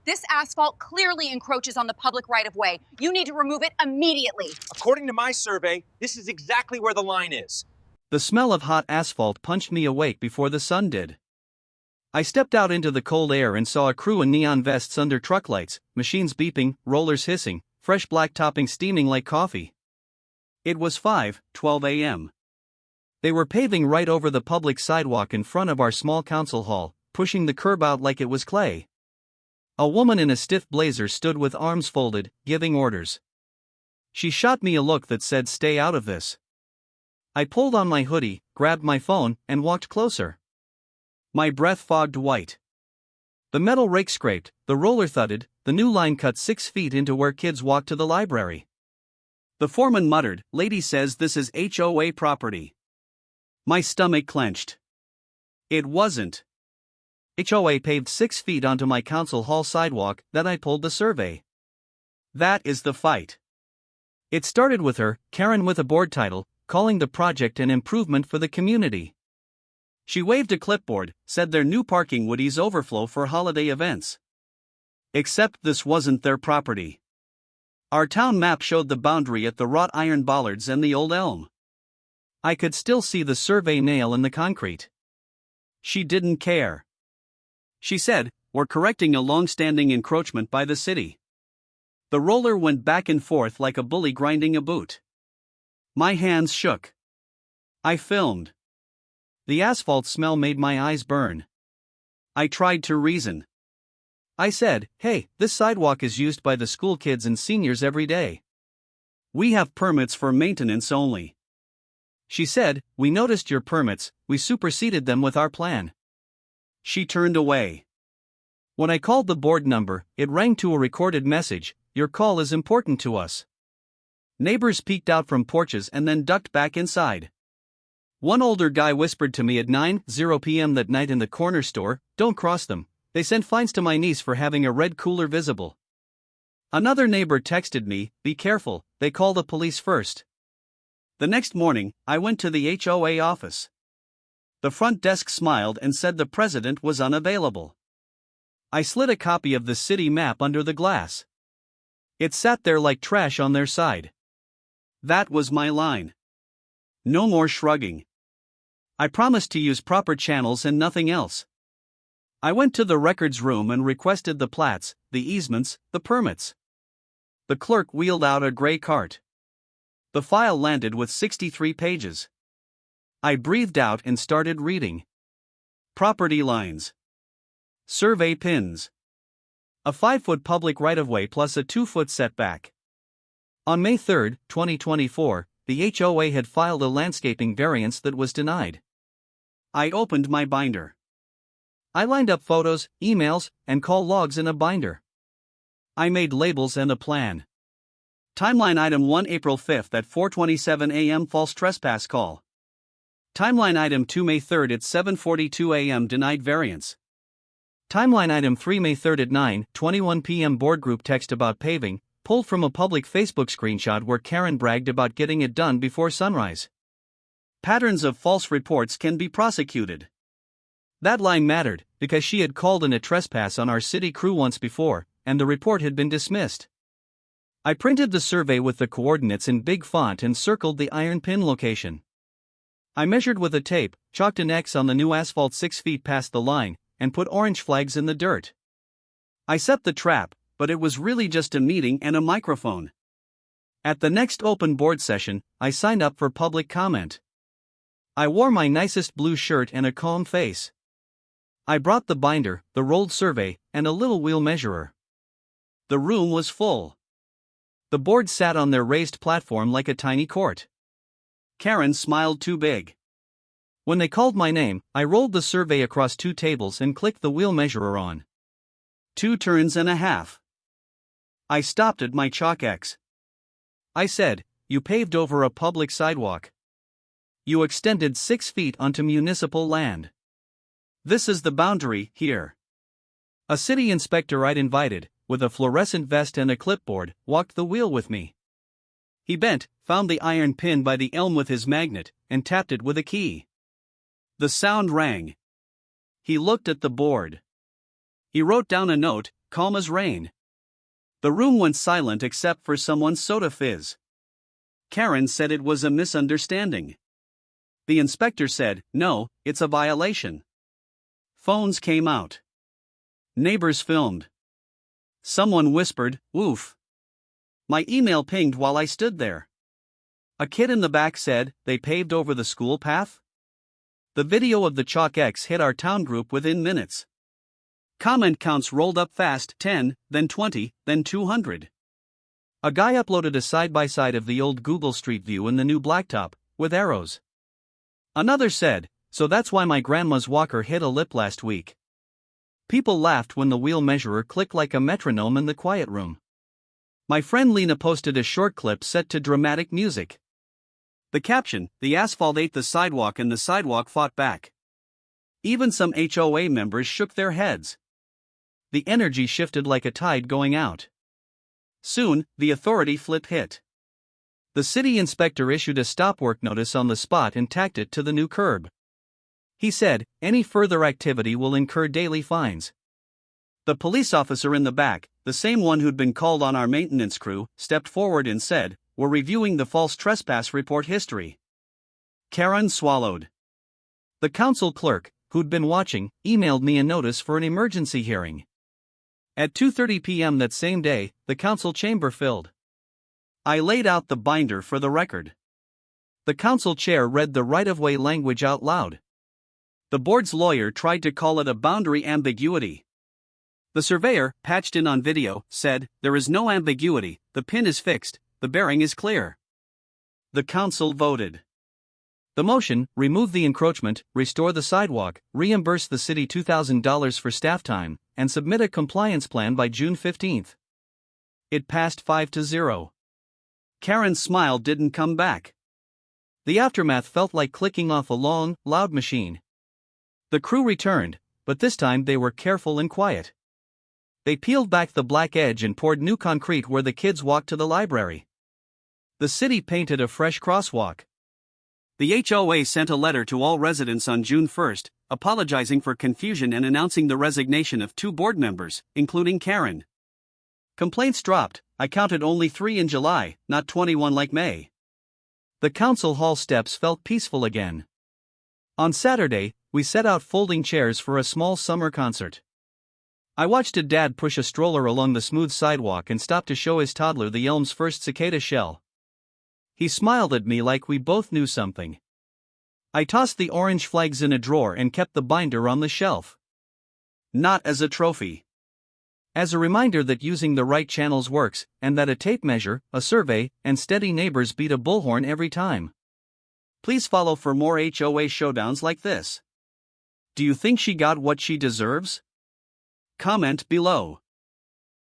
This asphalt clearly encroaches on the public right-of-way. You need to remove it immediately. According to my survey, this is exactly where the line is. The smell of hot asphalt punched me awake before the sun did. I stepped out into the cold air and saw a crew in neon vests under truck lights, machines beeping, rollers hissing, fresh black topping steaming like coffee. It was 5:12 a.m. They were paving right over the public sidewalk in front of our small council hall, pushing the curb out like it was clay. A woman in a stiff blazer stood with arms folded, giving orders. She shot me a look that said, "Stay out of this." I pulled on my hoodie, grabbed my phone, and walked closer. My breath fogged white. The metal rake scraped, the roller thudded, the new line cut 6 feet into where kids walk to the library. The foreman muttered, "Lady says this is HOA property." My stomach clenched. It wasn't. HOA paved 6 feet onto my council hall sidewalk, then I pulled the survey. That is the fight. It started with her, Karen with a board title, calling the project an improvement for the community. She waved a clipboard, said their new parking would ease overflow for holiday events. Except this wasn't their property. Our town map showed the boundary at the wrought iron bollards and the old elm. I could still see the survey nail in the concrete. She didn't care. She said, "We're correcting a long-standing encroachment by the city." The roller went back and forth like a bully grinding a boot. My hands shook. I filmed. The asphalt smell made my eyes burn. I tried to reason. I said, "Hey, this sidewalk is used by the school kids and seniors every day. We have permits for maintenance only." She said, "We noticed your permits, we superseded them with our plan." She turned away. When I called the board number, it rang to a recorded message, "Your call is important to us." Neighbors peeked out from porches and then ducked back inside. One older guy whispered to me at 9:00 p.m. that night in the corner store, "Don't cross them. They sent fines to my niece for having a red cooler visible." Another neighbor texted me, "Be careful, they call the police first." The next morning, I went to the HOA office. The front desk smiled and said the president was unavailable. I slid a copy of the city map under the glass. It sat there like trash on their side. That was my line. No more shrugging. I promised to use proper channels and nothing else. I went to the records room and requested the plats, the easements, the permits. The clerk wheeled out a gray cart. The file landed with 63 pages. I breathed out and started reading. Property lines. Survey pins. A 5-foot public right-of-way plus a 2-foot setback. On May 3, 2024, the HOA had filed a landscaping variance that was denied. I opened my binder. I lined up photos, emails, and call logs in a binder. I made labels and a plan. Timeline item 1 April 5 at 4:27 a.m. false trespass call. Timeline item 2 May 3 at 7:42 a.m. denied variance. Timeline item 3 May 3 at 9:21 p.m. board group text about paving, pulled from a public Facebook screenshot where Karen bragged about getting it done before sunrise. Patterns of false reports can be prosecuted. That line mattered, because she had called in a trespass on our city crew once before, and the report had been dismissed. I printed the survey with the coordinates in big font and circled the iron pin location. I measured with a tape, chalked an X on the new asphalt 6 feet past the line, and put orange flags in the dirt. I set the trap, but it was really just a meeting and a microphone. At the next open board session, I signed up for public comment. I wore my nicest blue shirt and a calm face. I brought the binder, the rolled survey, and a little wheel measurer. The room was full. The board sat on their raised platform like a tiny court. Karen smiled too big. When they called my name, I rolled the survey across 2 tables and clicked the wheel measurer on. 2 turns and a half. I stopped at my chalk X. I said, "You paved over a public sidewalk. You extended 6 feet onto municipal land. This is the boundary, here." A city inspector I'd invited, with a fluorescent vest and a clipboard, walked the wheel with me. He bent, found the iron pin by the elm with his magnet, and tapped it with a key. The sound rang. He looked at the board. He wrote down a note, calm as rain. The room went silent except for someone's soda fizz. Karen said it was a misunderstanding. The inspector said, no, it's a violation. Phones came out. Neighbors filmed. Someone whispered, "Woof." My email pinged while I stood there. A kid in the back said, "They paved over the school path?" The video of the Chalk X hit our town group within minutes. Comment counts rolled up fast, 10, then 20, then 200. A guy uploaded a side-by-side of the old Google Street View and the new blacktop, with arrows. Another said, "So that's why my grandma's walker hit a lip last week." People laughed when the wheel measurer clicked like a metronome in the quiet room. My friend Lena posted a short clip set to dramatic music. The caption, "The asphalt ate the sidewalk and the sidewalk fought back." Even some HOA members shook their heads. The energy shifted like a tide going out. Soon, the authority flip hit. The city inspector issued a stop work notice on the spot and tacked it to the new curb. He said, any further activity will incur daily fines. The police officer in the back, the same one who'd been called on our maintenance crew, stepped forward and said, "We're reviewing the false trespass report history." Karen swallowed. The council clerk, who'd been watching, emailed me a notice for an emergency hearing. At 2:30 p.m. that same day, the council chamber filled. I laid out the binder for the record. The council chair read the right-of-way language out loud. The board's lawyer tried to call it a boundary ambiguity. The surveyor, patched in on video, said, "There is no ambiguity, the pin is fixed, the bearing is clear." The council voted. The motion, remove the encroachment, restore the sidewalk, reimburse the city $2,000 for staff time, and submit a compliance plan by June 15. It passed 5-0. Karen's smile didn't come back. The aftermath felt like clicking off a long, loud machine. The crew returned, but this time they were careful and quiet. They peeled back the black edge and poured new concrete where the kids walked to the library. The city painted a fresh crosswalk. The HOA sent a letter to all residents on June 1, apologizing for confusion and announcing the resignation of 2 board members, including Karen. Complaints dropped. I counted only 3 in July, not 21 like May. The council hall steps felt peaceful again. On Saturday, we set out folding chairs for a small summer concert. I watched a dad push a stroller along the smooth sidewalk and stop to show his toddler the elm's first cicada shell. He smiled at me like we both knew something. I tossed the orange flags in a drawer and kept the binder on the shelf. Not as a trophy. As a reminder that using the right channels works, and that a tape measure, a survey, and steady neighbors beat a bullhorn every time. Please follow for more HOA showdowns like this. Do you think she got what she deserves? Comment below.